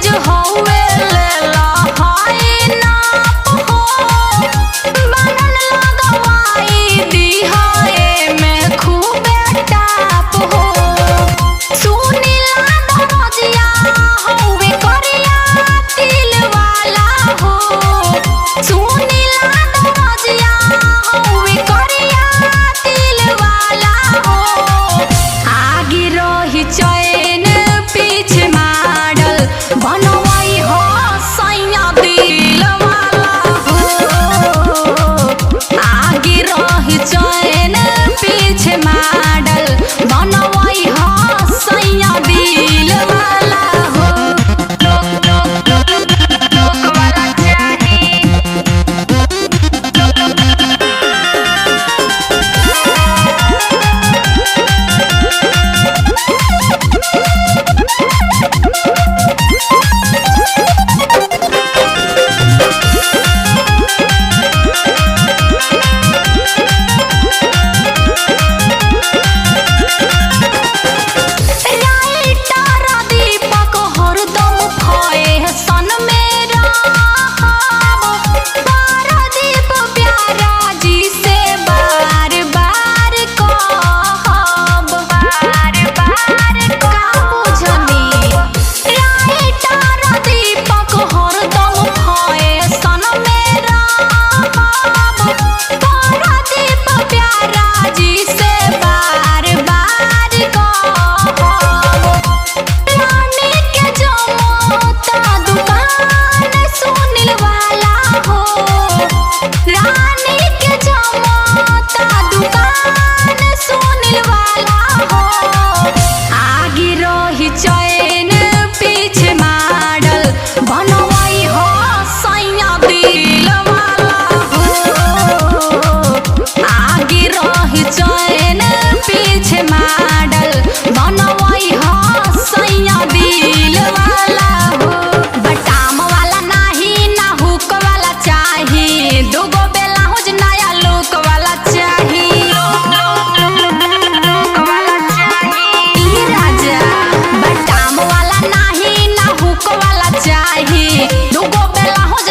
size हौवे लेला हाई नाप हो बनन लगवाई दिहाए में खूबे टाप हो सुनीला दरजिया हौवे करिया तिल वाला हो सुनीला दरजिया हौवे करिया तिल वाला हो आगे रही चैन पीछे माडल बनवाई हो सैया दिल वाला हो आगे रही चैन पीछे माडल बनवाई हो सैया दिल वाला हो लोक वाला चाही राइटर दीपक हरदम फैशन में रहब पारादीप प्यारा जी से बार बार कहब का बुझनी राइटर दीपक हरदम फैशन में रहब पारादीप प्यारा जी से बार बार कहब रानी के जमोता दुकान सुनील वाला हो रानी के जमोता दुकान सुनील वाला हो आगे रही चैन पीछे माडल बनवाई हो सैया दिल वाला हो आगे रही चैन पीछे माडल बनवाई हो सैया दिल वाला हो बटाम वाला नाही ना हुक वाला चाही दूगो ब्लाउज नया लुक वाला चाही ई राजा बटाम वाला नाही ना हुक वाला चाही दूगो ब्लाउज